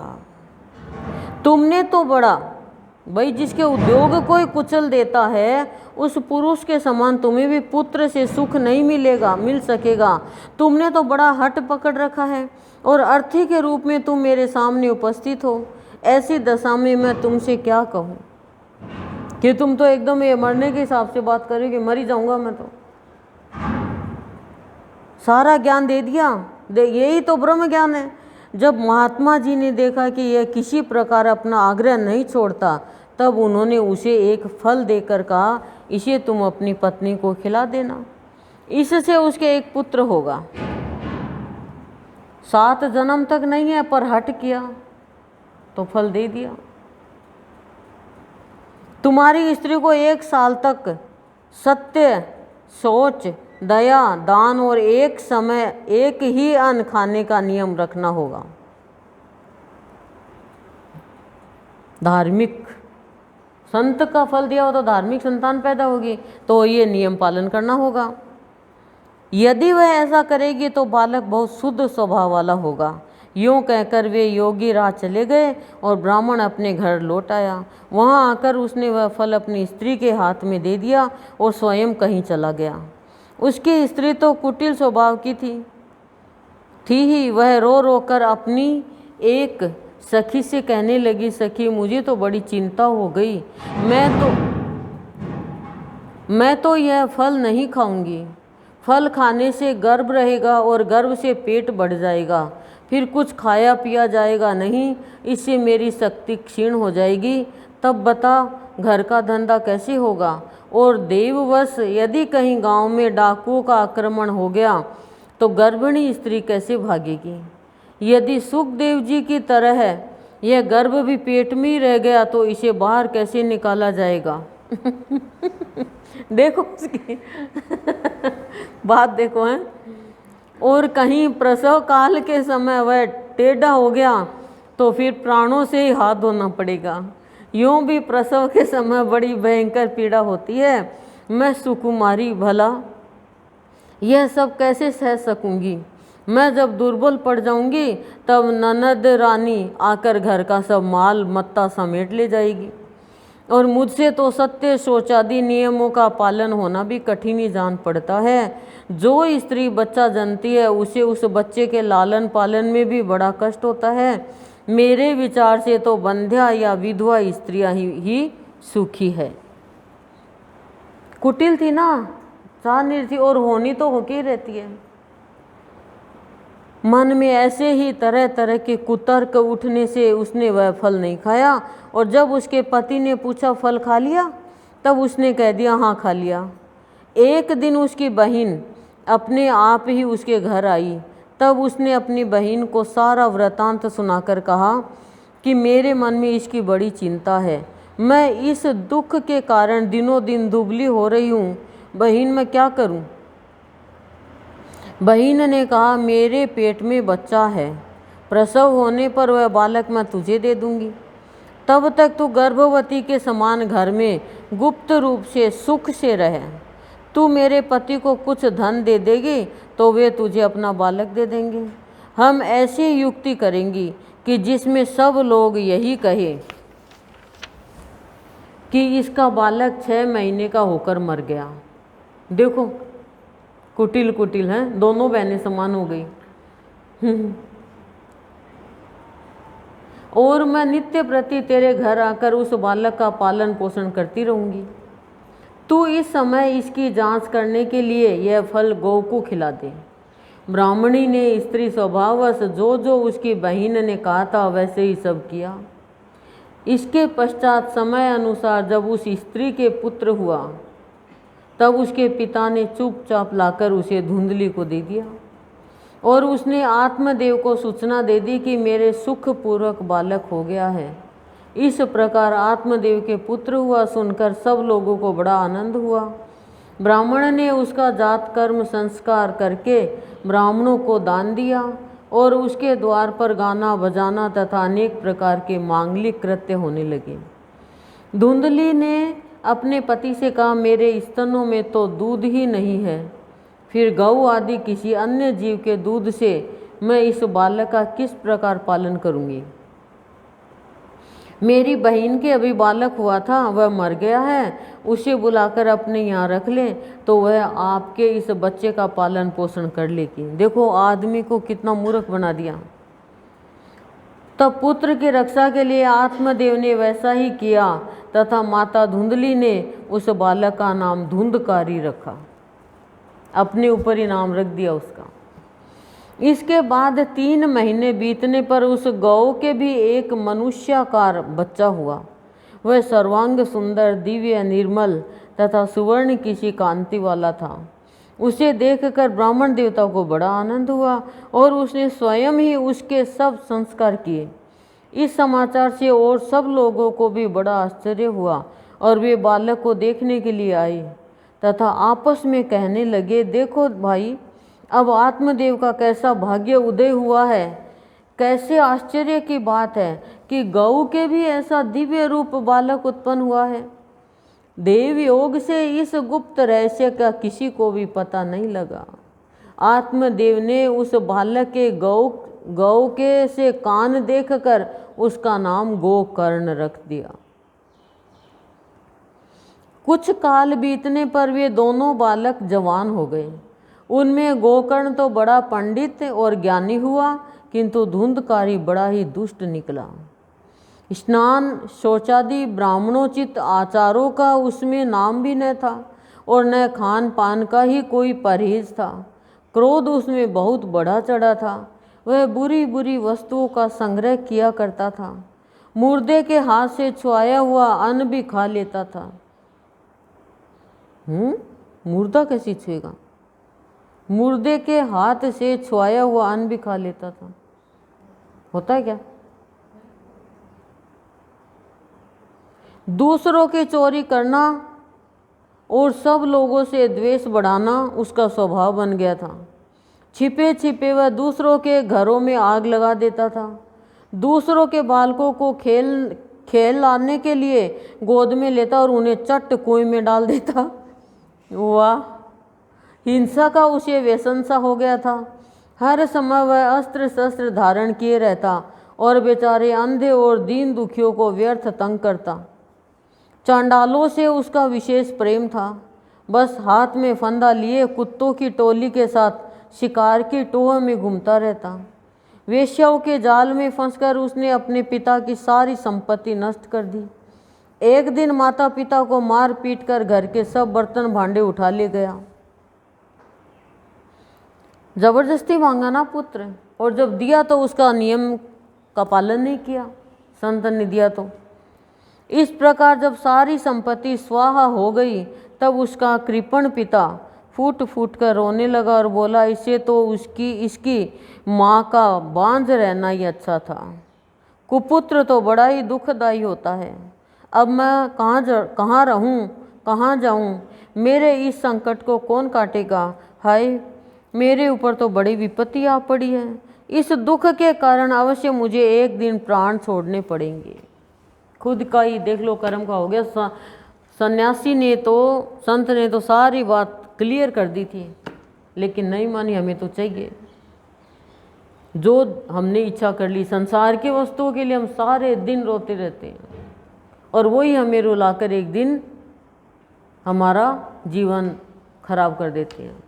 [SPEAKER 1] तुमने तो बड़ा, भाई जिसके उद्योग को ही कुचल देता है, उस पुरुष के समान तुम्हें भी पुत्र से सुख नहीं मिल सकेगा। तुमने तो बड़ा हट पकड़ रखा है और अर्थी के रूप में तुम मेरे सामने उपस्थित हो। ऐसी दशा में मैं तुमसे क्या कहूँ कि तुम तो एकदम ये मरने के हिसाब से बात करोगे, मर ही जाऊंगा मैं तो। सारा ज्ञान दे दिया, यही तो ब्रह्म ज्ञान है। जब महात्मा जी ने देखा कि यह किसी प्रकार अपना आग्रह नहीं छोड़ता, तब उन्होंने उसे एक फल देकर कहा, इसे तुम अपनी पत्नी को खिला देना, इससे उसके एक पुत्र होगा। 7 जन्म तक नहीं है पर हट किया तो फल दे दिया। तुम्हारी स्त्री को 1 साल तक सत्य, सोच, दया, दान और एक समय एक ही अन्न खाने का नियम रखना होगा। धार्मिक संत का फल दिया हो तो धार्मिक संतान पैदा होगी, तो ये नियम पालन करना होगा। यदि वह ऐसा करेगी तो बालक बहुत शुद्ध स्वभाव वाला होगा। यूँ कहकर वे योगी राह चले गए और ब्राह्मण अपने घर लौट आया। वहाँ आकर उसने वह फल अपनी स्त्री के हाथ में दे दिया और स्वयं कहीं चला गया। उसकी स्त्री तो कुटिल स्वभाव की थी ही। वह रो रो कर अपनी एक सखी से कहने लगी, सखी मुझे तो बड़ी चिंता हो गई, मैं तो यह फल नहीं खाऊंगी। फल खाने से गर्भ रहेगा और गर्भ से पेट बढ़ जाएगा, फिर कुछ खाया पिया जाएगा नहीं, इससे मेरी शक्ति क्षीण हो जाएगी। तब बता घर का धंधा कैसे होगा? और देववश यदि कहीं गांव में डाकुओं का आक्रमण हो गया तो गर्भिणी स्त्री कैसे भागेगी? यदि सुखदेव जी की तरह है यह गर्भ भी पेट में ही रह गया तो इसे बाहर कैसे निकाला जाएगा? देखो उसकी बात देखो है। और कहीं प्रसव काल के समय वह टेढ़ा हो गया तो फिर प्राणों से ही हाथ धोना पड़ेगा। यूँ भी प्रसव के समय बड़ी भयंकर पीड़ा होती है। मैं सुकुमारी भला यह सब कैसे सह सकूंगी? मैं जब दुर्बल पड़ जाऊंगी तब ननद रानी आकर घर का सब माल मत्ता समेट ले जाएगी और मुझसे तो सत्य शौचादि नियमों का पालन होना भी कठिन ही जान पड़ता है। जो स्त्री बच्चा जनती है उसे उस बच्चे के लालन पालन में भी बड़ा कष्ट होता है। मेरे विचार से तो बंध्या या विधवा स्त्रियां ही सुखी है। कुटिल थी ना, चाहनी थी और होनी तो होके ही रहती है। मन में ऐसे ही तरह तरह के कुतर्क उठने से उसने वह फल नहीं खाया और जब उसके पति ने पूछा फल खा लिया, तब उसने कह दिया हाँ खा लिया। एक दिन उसकी बहन अपने आप ही उसके घर आई। तब उसने अपनी बहन को सारा वृतांत सुनाकर कहा कि मेरे मन में इसकी बड़ी चिंता है, मैं इस दुख के कारण दिनों दिन दुबली हो रही हूँ। बहन मैं क्या करूँ? बहन ने कहा मेरे पेट में बच्चा है, प्रसव होने पर वह बालक मैं तुझे दे दूंगी। तब तक तू गर्भवती के समान घर में गुप्त रूप से सुख से रहे। तू मेरे पति को कुछ धन दे देगी तो वे तुझे अपना बालक दे देंगे। हम ऐसी युक्ति करेंगी कि जिसमें सब लोग यही कहे कि इसका बालक 6 महीने का होकर मर गया। देखो कुटिल कुटिल हैं, दोनों बहनें समान हो गई। और मैं नित्य प्रति तेरे घर आकर उस बालक का पालन पोषण करती रहूंगी। तू इस समय इसकी जांच करने के लिए यह फल गौ को खिला दे। ब्राह्मणी ने स्त्री स्वभाववश जो जो उसकी बहन ने कहा था वैसे ही सब किया। इसके पश्चात समय अनुसार जब उस स्त्री के पुत्र हुआ तब उसके पिता ने चुपचाप लाकर उसे धुंधली को दे दिया और उसने आत्मदेव को सूचना दे दी कि मेरे सुखपूर्वक बालक हो गया है। इस प्रकार आत्मदेव के पुत्र हुआ सुनकर सब लोगों को बड़ा आनंद हुआ। ब्राह्मण ने उसका जात कर्म संस्कार करके ब्राह्मणों को दान दिया और उसके द्वार पर गाना बजाना तथा अनेक प्रकार के मांगलिक कृत्य होने लगे। धुंधली ने अपने पति से कहा, मेरे स्तनों में तो दूध ही नहीं है, फिर गऊ आदि किसी अन्य जीव के दूध से मैं इस बालक का किस प्रकार पालन करूंगी। मेरी बहन के अभी बालक हुआ था, वह मर गया है, उसे बुलाकर अपने यहाँ रख लें तो वह आपके इस बच्चे का पालन पोषण कर लेगी। देखो आदमी को कितना मूर्ख बना दिया। तब पुत्र की रक्षा के लिए आत्मदेव ने वैसा ही किया तथा माता धुंधली ने उस बालक का नाम धुंधकारी रखा, अपने ऊपर ही नाम रख दिया उसका। इसके बाद 3 महीने बीतने पर उस गौ के भी एक मनुष्याकार बच्चा हुआ। वह सर्वांग सुंदर, दिव्य, निर्मल तथा सुवर्ण किसी कांति वाला था। उसे देखकर ब्राह्मण देवता को बड़ा आनंद हुआ और उसने स्वयं ही उसके सब संस्कार किए। इस समाचार से और सब लोगों को भी बड़ा आश्चर्य हुआ और वे बालक को देखने के लिए आए तथा आपस में कहने लगे, देखो भाई, अब आत्मदेव का कैसा भाग्य उदय हुआ है। कैसे आश्चर्य की बात है कि गौ के भी ऐसा दिव्य रूप बालक उत्पन्न हुआ है। देव योग से इस गुप्त रहस्य का किसी को भी पता नहीं लगा। आत्मदेव ने उस बालक के गौ के से कान देखकर उसका नाम गोकर्ण रख दिया। कुछ काल बीतने पर वे दोनों बालक जवान हो गए। उनमें गोकर्ण तो बड़ा पंडित और ज्ञानी हुआ, किंतु धुंधकारी बड़ा ही दुष्ट निकला। स्नान शौचादि ब्राह्मणोचित आचारों का उसमें नाम भी न था और न खान पान का ही कोई परहेज था। क्रोध उसमें बहुत बढ़ा चढ़ा था। वह बुरी बुरी वस्तुओं का संग्रह किया करता था। मुर्दे के हाथ से छुआया हुआ अन्न भी खा लेता था। मुर्दा कैसी छुएगा? मुर्दे के हाथ से छुआया हुआ अन्न भी खा लेता था। होता है क्या? दूसरों की चोरी करना और सब लोगों से द्वेष बढ़ाना उसका स्वभाव बन गया था। छिपे छिपे वह दूसरों के घरों में आग लगा देता था। दूसरों के बालकों को खेल लाने के लिए गोद में लेता और उन्हें चट कुएं में डाल देता। वाह, हिंसा का उसे व्यसन सा हो गया था। हर समय वह अस्त्र शस्त्र धारण किए रहता और बेचारे अंधे और दीन दुखियों को व्यर्थ तंग करता। चांडालों से उसका विशेष प्रेम था। बस हाथ में फंदा लिए कुत्तों की टोली के साथ शिकार की टोह में घूमता रहता। वेश्याओं के जाल में फंसकर उसने अपने पिता की सारी संपत्ति नष्ट कर दी। एक दिन माता पिता को मार पीट कर घर के सब बर्तन भांडे उठा ले गया। जबरदस्ती मांगा ना पुत्र, और जब दिया तो उसका नियम का पालन नहीं किया। संत ने दिया तो इस प्रकार जब सारी संपत्ति स्वाहा हो गई तब उसका कृपण पिता फूट फूट कर रोने लगा और बोला, इसे तो इसकी माँ का बांझ रहना ही अच्छा था। कुपुत्र तो बड़ा ही दुखदायी होता है। अब मैं कहाँ रहूँ, कहाँ जाऊँ? मेरे इस संकट को कौन काटेगा? हाय, मेरे ऊपर तो बड़ी विपत्ति आ पड़ी है। इस दुख के कारण अवश्य मुझे एक दिन प्राण छोड़ने पड़ेंगे। खुद का ही देख लो कर्म का हो गया। सन्यासी ने तो, संत ने तो सारी बात क्लियर कर दी थी, लेकिन नहीं मानी। हमें तो चाहिए जो हमने इच्छा कर ली। संसार की वस्तुओं के लिए हम सारे दिन रोते रहते हैं और वही हमें रुलाकर एक दिन हमारा जीवन खराब कर देते हैं।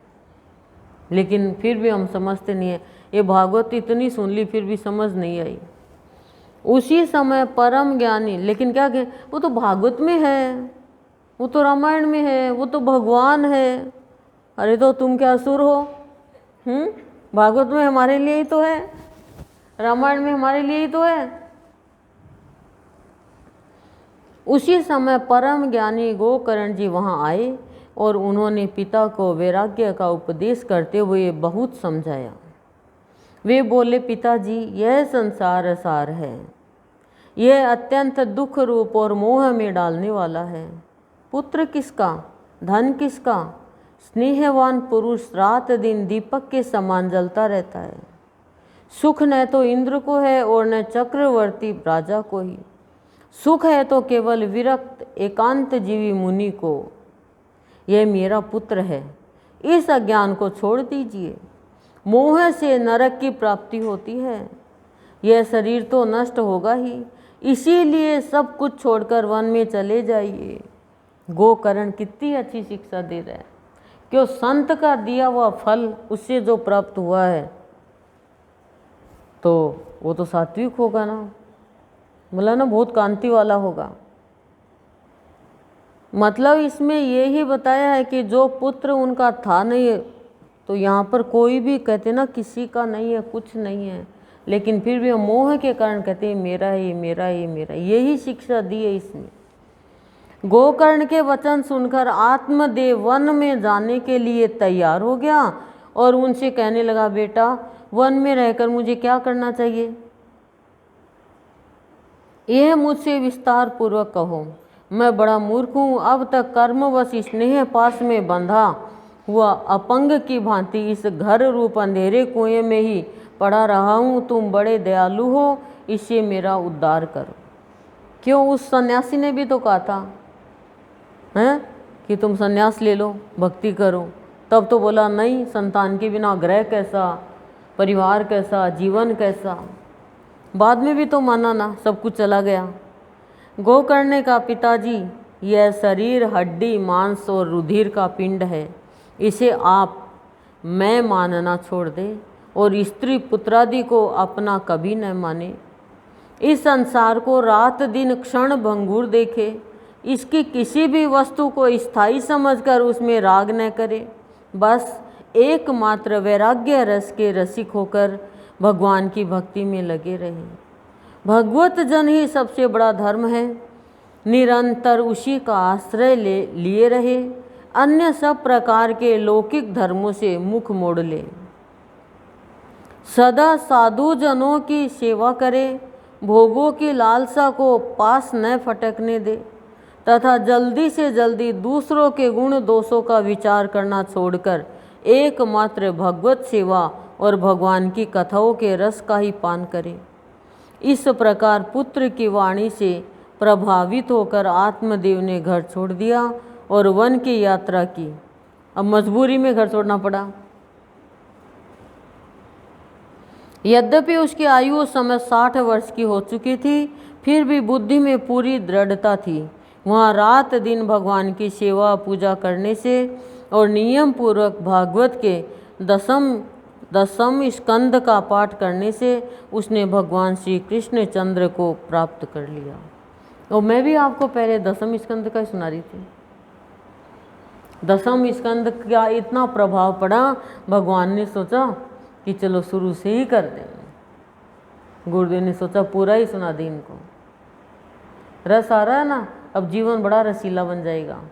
[SPEAKER 1] लेकिन फिर भी हम समझते नहीं है। ये भागवत इतनी सुन ली फिर भी समझ नहीं आई। उसी समय परम ज्ञानी, लेकिन क्या कहें, वो तो भागवत में है, वो तो रामायण में है, वो तो भगवान है। अरे तो तुम क्या असुर हो? भागवत में हमारे लिए ही तो है, रामायण में हमारे लिए ही तो है। उसी समय परम ज्ञानी गोकर्ण जी वहाँ आए और उन्होंने पिता को वैराग्य का उपदेश करते हुए बहुत समझाया। वे बोले, पिताजी यह संसार असार है, यह अत्यंत दुख रूप और मोह में डालने वाला है। पुत्र किसका, धन किसका, स्नेहवान पुरुष रात दिन दीपक के समान जलता रहता है। सुख न तो इंद्र को है और न चक्रवर्ती राजा को ही, सुख है तो केवल विरक्त एकांत जीवी मुनि को। यह मेरा पुत्र है, इस अज्ञान को छोड़ दीजिए। मोह से नरक की प्राप्ति होती है। यह शरीर तो नष्ट होगा ही, इसीलिए सब कुछ छोड़कर वन में चले जाइए। गोकर्ण कितनी अच्छी शिक्षा दे रहा है, क्यों संत का दिया हुआ फल उससे जो प्राप्त हुआ है तो वो तो सात्विक होगा ना, मतलब ना बहुत कांति वाला होगा। मतलब इसमें ये ही बताया है कि जो पुत्र उनका था नहीं, तो यहाँ पर कोई भी कहते ना किसी का नहीं है, कुछ नहीं है, लेकिन फिर भी मोह के कारण कहते हैं मेरा है, ये मेरा है, ये मेरा। यही शिक्षा दी है इसमें। गोकर्ण के वचन सुनकर आत्मदेव वन में जाने के लिए तैयार हो गया और उनसे कहने लगा, बेटा वन में रहकर मुझे क्या करना चाहिए, यह मुझसे विस्तार पूर्वक कहो। मैं बड़ा मूर्ख हूँ, अब तक कर्मवश स्नेह पास में बंधा हुआ अपंग की भांति इस घर रूप अंधेरे कुएं में ही पड़ा रहा हूँ। तुम बड़े दयालु हो, इससे मेरा उद्धार करो। क्यों, उस सन्यासी ने भी तो कहा था हैं कि तुम सन्यास ले लो, भक्ति करो, तब तो बोला नहीं, संतान के बिना ग्रह कैसा, परिवार कैसा, जीवन कैसा। बाद में भी तो माना ना, सब कुछ चला गया। गोकर्ण ने कहा, पिताजी यह शरीर हड्डी मांस और रुधिर का पिंड है, इसे आप मैं मानना छोड़ दे और स्त्री पुत्रादि को अपना कभी न माने। इस संसार को रात दिन क्षण भंगुर देखे, इसकी किसी भी वस्तु को स्थायी समझकर उसमें राग न करे। बस एकमात्र वैराग्य रस के रसिक होकर भगवान की भक्ति में लगे रहे। भगवत जन ही सबसे बड़ा धर्म है, निरंतर उसी का आश्रय लिए रहे, अन्य सब प्रकार के लौकिक धर्मों से मुख मोड़ ले। सदा साधु जनों की सेवा करे, भोगों की लालसा को पास न फटकने दे तथा जल्दी से जल्दी दूसरों के गुण दोषों का विचार करना छोड़कर एकमात्र भगवत सेवा और भगवान की कथाओं के रस का ही पान करे। इस प्रकार पुत्र की वाणी से प्रभावित होकर आत्मदेव ने घर छोड़ दिया और वन की यात्रा की। अब मजबूरी में घर छोड़ना पड़ा। यद्यपि उसकी आयु उस समय 60 वर्ष की हो चुकी थी, फिर भी बुद्धि में पूरी दृढ़ता थी। वहाँ रात दिन भगवान की सेवा पूजा करने से और नियम पूर्वक भागवत के दसम स्कंद का पाठ करने से उसने भगवान श्री कृष्ण चंद्र को प्राप्त कर लिया। और मैं भी आपको पहले दसम स्कंद का सुना रही थी। दसम स्कंद का इतना प्रभाव पड़ा, भगवान ने सोचा कि चलो शुरू से ही कर दें। गुरुदेव ने सोचा पूरा ही सुना दी इनको। रस आ रहा है ना, अब जीवन बड़ा रसीला बन जाएगा।